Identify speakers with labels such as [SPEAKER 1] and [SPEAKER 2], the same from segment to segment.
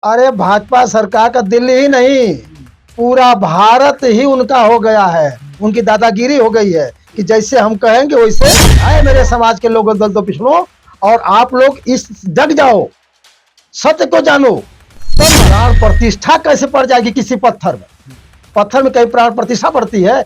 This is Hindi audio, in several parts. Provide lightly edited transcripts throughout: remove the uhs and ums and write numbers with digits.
[SPEAKER 1] अरे भाजपा सरकार का दिल्ली ही नहीं, पूरा भारत ही उनका हो गया है। उनकी दादागिरी हो गई है कि जैसे हम कहेंगे वैसे। आए मेरे समाज के लोगों, दलितों, पिछड़ों, और आप लोग इस जग जाओ, सत्य को जानो, तब प्राण प्रतिष्ठा कैसे पड़ जाएगी किसी पत्थर में। पत्थर में कहीं प्राण प्रतिष्ठा पड़ती है?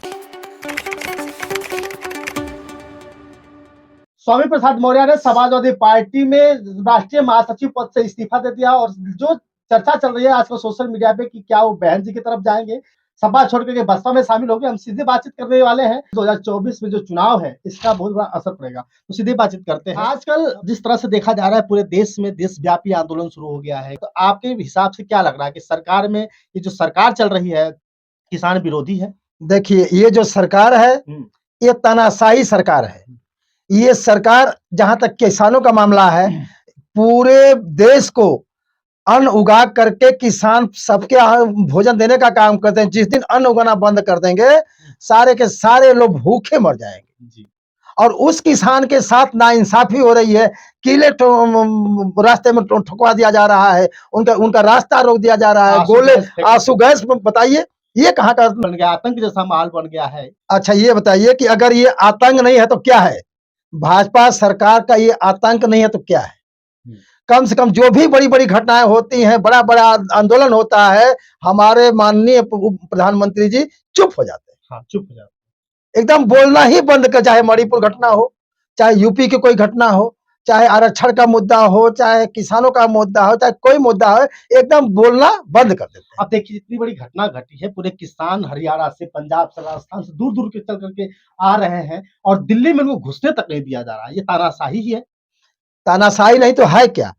[SPEAKER 2] स्वामी प्रसाद मौर्य ने समाजवादी पार्टी में राष्ट्रीय महासचिव पद से इस्तीफा दे दिया और जो चर्चा चल रही है आजकल सोशल मीडिया पे कि क्या वो बहन जी की तरफ जाएंगे, सपा छोड़ करके बसपा में शामिल हो गए। हम सीधी बातचीत करने वाले हैं 2024 में जो चुनाव है इसका बहुत बड़ा असर पड़ेगा, तो सीधी बातचीत करते हैं। आजकल जिस तरह से देखा जा रहा है पूरे देश में देशव्यापी आंदोलन शुरू हो गया है, तो आपके हिसाब से क्या लग रहा है कि सरकार में ये जो सरकार चल रही है किसान विरोधी है?
[SPEAKER 1] देखिए, ये जो सरकार है, ये तानाशाही सरकार है। ये सरकार, जहां तक किसानों का मामला है, पूरे देश को अन्न उगा करके किसान सबके भोजन देने का काम करते हैं। जिस दिन अन्न उगाना बंद कर देंगे, सारे के सारे लोग भूखे मर जाएंगे।
[SPEAKER 2] जी।
[SPEAKER 1] और उस किसान के साथ नाइंसाफी हो रही है। किले रास्ते में ठुकवा दिया जा रहा है, उनका उनका रास्ता रोक दिया जा रहा है, गोले, आंसू गैस। बताइए, ये कहाँ का
[SPEAKER 2] बन गया, आतंक जैसा माहौल बन गया है।
[SPEAKER 1] अच्छा, ये बताइए कि अगर ये आतंक नहीं है तो क्या है? भाजपा सरकार का ये आतंक नहीं है तो क्या है? कम से कम जो भी बड़ी-बड़ी घटनाएं होती हैं, बड़ा-बड़ा आंदोलन होता है, हमारे माननीय प्रधानमंत्री जी चुप हो जाते हैं।
[SPEAKER 2] हाँ, चुप हो जाते
[SPEAKER 1] हैं, एकदम बोलना ही बंद कर। चाहे मणिपुर घटना हो, चाहे यूपी की कोई घटना हो, चाहे आरक्षण का मुद्दा हो, चाहे किसानों का मुद्दा हो, चाहे कोई मुद्दा हो, एकदम बोलना बंद कर देते हैं।
[SPEAKER 2] अब देखिए जितनी बड़ी घटना घटी है, पूरे किसान हरियाणा से, पंजाब से, राजस्थान से दूर-दूर के चल करके आ रहे हैं और दिल्ली में उनको घुसने तक नहीं दिया जा रहा है। ये तानाशाही ही है।
[SPEAKER 1] तानाशाही नहीं तो है क्या?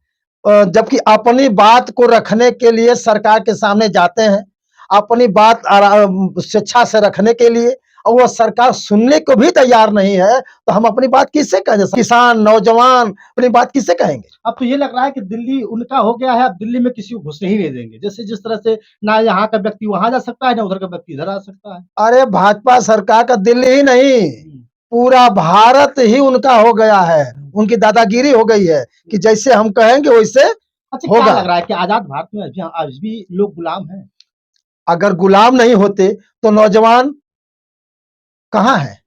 [SPEAKER 1] जबकि अपनी बात को रखने के लिए सरकार के सामने जाते हैं, अपनी बात स्वेच्छा से रखने के लिए, और वो सरकार सुनने को भी तैयार नहीं है, तो हम अपनी बात किससे कहेंगे? किसान, नौजवान अपनी बात किससे कहेंगे?
[SPEAKER 2] अब तो ये लग रहा है कि दिल्ली उनका हो गया है, अब दिल्ली में किसी को घुसने ही नहीं देंगे। जैसे जिस तरह से ना यहाँ का व्यक्ति वहाँ जा सकता है, ना उधर का व्यक्ति इधर आ सकता है।
[SPEAKER 1] अरे भाजपा सरकार का दिल्ली ही नहीं, पूरा भारत ही उनका हो गया है। उनकी दादागिरी हो गई है कि जैसे हम कहेंगे वैसे
[SPEAKER 2] अच्छा, क्या
[SPEAKER 1] होगा।
[SPEAKER 2] लग रहा है कि आजाद भारत में आज भी लोग गुलाम हैं?
[SPEAKER 1] अगर गुलाम नहीं होते तो नौजवान कहाँ है?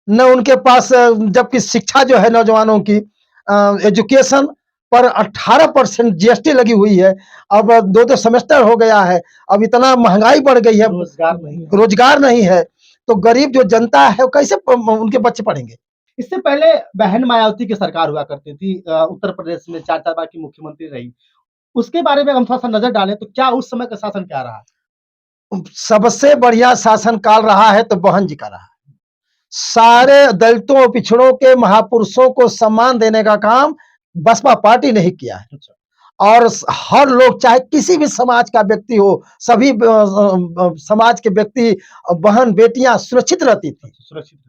[SPEAKER 1] न उनके पास, जबकि शिक्षा जो है नौजवानों की, एजुकेशन पर 18% जीएसटी लगी हुई है। अब दो दो सेमेस्टर हो गया है, अब इतना महंगाई बढ़ गई है, रोजगार नहीं है, तो गरीब जो जनता है वो कैसे उनके बच्चे पढ़ेंगे?
[SPEAKER 2] इससे पहले बहन मायावती की सरकार हुआ करती थी, उत्तर प्रदेश में 4-4 बार की मुख्यमंत्री रही। उसके बारे में हम थोड़ा-सा नज़र डालें तो क्या उस समय का शासन क्या रहा?
[SPEAKER 1] सबसे बढ़िया शासनकाल रहा है तो बहन जी का रहा है। सारे दलितों, पिछड़ों के महापुरुषों को सम्मान देने का काम बसपा पार्टी ने ही किया है।
[SPEAKER 2] अच्छा।
[SPEAKER 1] और हर लोग, चाहे किसी भी समाज का व्यक्ति हो, सभी समाज के व्यक्ति, बहन बेटियां सुरक्षित रहती थी।
[SPEAKER 2] सुरक्षित रहती।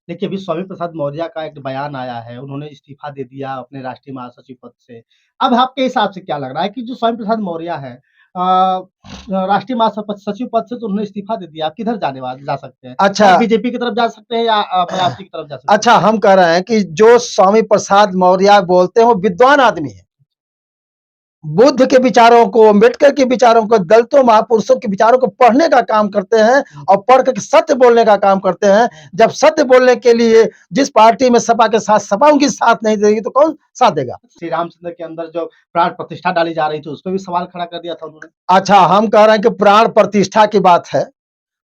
[SPEAKER 2] देखिए, अभी स्वामी प्रसाद मौर्य का एक बयान आया है, उन्होंने इस्तीफा दे दिया अपने राष्ट्रीय महासचिव पद से। अब आपके हिसाब से क्या लग रहा है कि जो स्वामी प्रसाद मौर्य है, राष्ट्रीय महासचिव पद से तो उन्होंने इस्तीफा दे दिया, अब किधर जा सकते हैं?
[SPEAKER 1] अच्छा,
[SPEAKER 2] क्या बीजेपी की तरफ जा सकते हैं या मायावती की तरफ जा सकते हैं?
[SPEAKER 1] अच्छा, हम कह रहे हैं कि जो स्वामी प्रसाद मौर्य बोलते हैं वो विद्वान आदमी है। बुद्ध के विचारों को, अम्बेडकर के विचारों को, दलितों, महापुरुषों के विचारों को पढ़ने का काम करते हैं और पढ़ कर सत्य बोलने का काम करते हैं। जब सत्य बोलने के लिए जिस पार्टी में सपा के साथ, सपा उनकी साथ नहीं देगी तो कौन साथ देगा?
[SPEAKER 2] श्री रामचंद्र के अंदर जो प्राण प्रतिष्ठा डाली जा रही थी, उस पे भी सवाल खड़ा कर दिया था उन्होंने।
[SPEAKER 1] अच्छा, हम कह रहे हैं कि प्राण प्रतिष्ठा की बात है।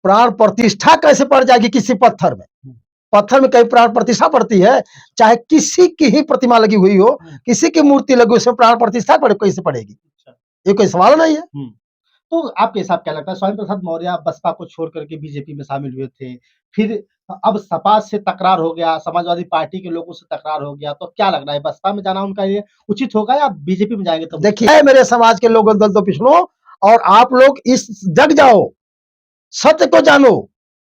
[SPEAKER 1] प्राण प्रतिष्ठा कैसे पड़ जाएगी किसी पत्थर में? पत्थर में कहीं प्राण प्रतिष्ठा पड़ती है? चाहे किसी की ही प्रतिमा लगी हुई हो, किसी की मूर्ति लगी, उसमें प्राण प्रतिष्ठा कैसे पड़ेगी? ये कोई सवाल नहीं है।
[SPEAKER 2] तो आपके हिसाब क्या लगता है, स्वामी प्रसाद मौर्य बसपा को छोड़ करके बीजेपी में शामिल हुए थे, फिर अब सपा से तकरार हो गया, समाजवादी पार्टी के लोगों से तकरार हो गया, तो क्या लग रहा है बसपा में जाना उनका ये उचित होगा या बीजेपी में जाएंगे तब?
[SPEAKER 1] देखिए मेरे समाज के लोगों, दलितों, पिछड़ों, और आप लोग इस जग जाओ, सत्य को जानो,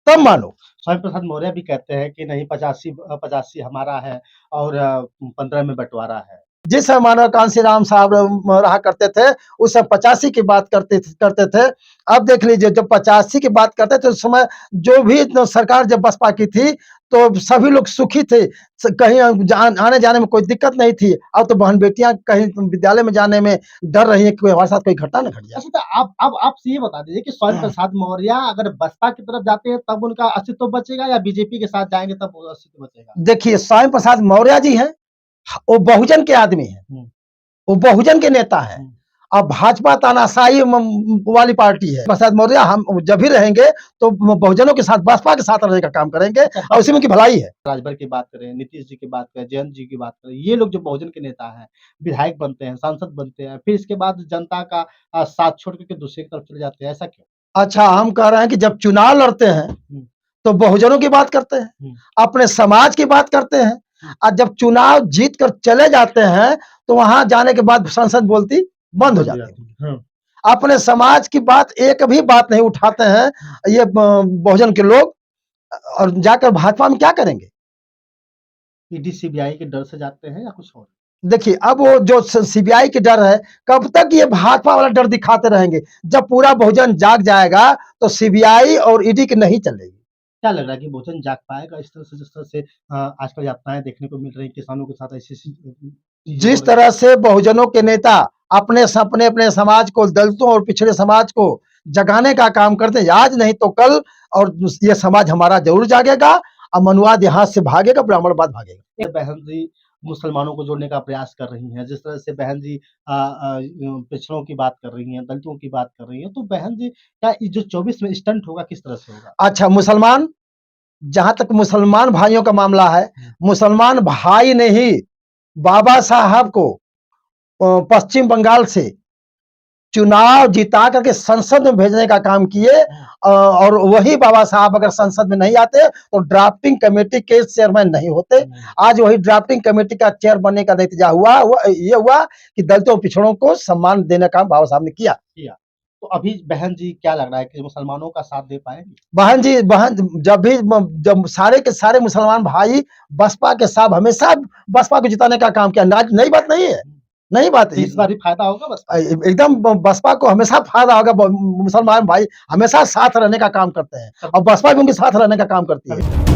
[SPEAKER 1] तब मानो।
[SPEAKER 2] स्वामी प्रसाद मौर्य भी कहते हैं कि नहीं, 85 85 हमारा है और 15 में बंटवारा है।
[SPEAKER 1] जिस समय मानव कांसी राम साहब रहा करते थे उस समय 85 की बात करते थे। अब देख लीजिए जब 85 की बात करते थे उस समय जो भी सरकार जब बसपा की थी तो सभी लोग सुखी थे, कहीं आने जाने में कोई दिक्कत नहीं थी। अब तो बहन बेटियां कहीं विद्यालय में जाने में डर रही है कि हमारे साथ कोई घटना न घट जाए।
[SPEAKER 2] अच्छा, तो आप ये बता दीजिए कि स्वयं प्रसाद मौर्य अगर बसपा की तरफ जाते हैं तब उनका अस्तित्व बचेगा या बीजेपी के साथ जाएंगे तब अस्तित्व बचेगा?
[SPEAKER 1] देखिए स्वयं प्रसाद मौर्य जी हैं, वो बहुजन के आदमी हैं, वो बहुजन के नेता हैं। अब भाजपा तानाशाही वाली पार्टी है। प्रसाद मौर्य हम जब भी रहेंगे तो बहुजनों के साथ, बसपा के साथ रहने का काम करेंगे और उसी में उनकी भलाई है।
[SPEAKER 2] राजभर की बात करें, नीतीश जी की बात करें, जयंत जी की बात करें, ये लोग जो बहुजन के नेता हैं, विधायक बनते हैं, सांसद बनते हैं, फिर इसके बाद जनता का साथ छोड़ के दूसरे की तरफ चले जाते हैं, ऐसा क्यों?
[SPEAKER 1] अच्छा, हम कह रहे हैं कि जब चुनाव लड़ते हैं तो बहुजनों की बात करते हैं, अपने समाज की बात करते हैं, और जब चुनाव जीत कर चले जाते हैं तो वहां जाने के बाद संसद बोलती बंद हो जाती है। अपने समाज की बात एक भी बात नहीं उठाते हैं ये बहुजन के लोग, और जाकर भाजपा में क्या करेंगे?
[SPEAKER 2] ईडी सीबीआई के डर से जाते हैं या कुछ और?
[SPEAKER 1] देखिए अब वो जो सीबीआई की डर है, कब तक ये भाजपा वाला डर दिखाते रहेंगे? जब पूरा बहुजन जाग जाएगा तो सीबीआई और ईडी की नहीं चलेगी।
[SPEAKER 2] क्या लग रहा है कि बहुजन जाग पाएगा इस तरह से, जिस तरह से आजकल यातनाएं देखने को मिल रही हैं किसानों के साथ ऐसी
[SPEAKER 1] जिस तरह से बहुजनों के नेता अपने सपने अपने समाज को, दलितों और पिछड़े समाज को जगाने का काम करते हैं, आज नहीं तो कल, और ये समाज हमारा जरूर जागेगा और मनुवाद यहाँ से भागेगा, ब्राह्मणवाद भागेगा।
[SPEAKER 2] बहन जी मुसलमानों को जोड़ने का प्रयास कर रही हैं, जिस तरह से बहन जी पिछड़ों की बात कर रही हैं, दलितों की बात कर रही हैं, तो बहन जी क्या ये जो 24 में स्टंट होगा किस तरह से होगा?
[SPEAKER 1] अच्छा, मुसलमान, जहां तक मुसलमान भाइयों का मामला है, मुसलमान भाई ने ही बाबा साहब को पश्चिम बंगाल से चुनाव जिता करके संसद में भेजने का काम किए, और वही बाबा साहब अगर संसद में नहीं आते तो ड्राफ्टिंग कमेटी के चेयरमैन नहीं होते। आज वही ड्राफ्टिंग कमेटी का चेयर बनने का नतीजा ये हुआ कि दलितों पिछड़ों को सम्मान देने का बाबा साहब ने किया।
[SPEAKER 2] तो अभी बहन जी क्या लग रहा है कि मुसलमानों का साथ दे पाएंगे?
[SPEAKER 1] बहन जब सारे के सारे मुसलमान भाई बसपा के साथ हमेशा बसपा को जिताने का काम किया, नई बात नहीं है, नई बात है।
[SPEAKER 2] इस बार भी फायदा होगा बसपा?
[SPEAKER 1] एकदम बसपा को हमेशा फायदा होगा। मुसलमान भाई हमेशा साथ रहने का काम करते हैं और बसपा भी उनके साथ रहने का काम करती है।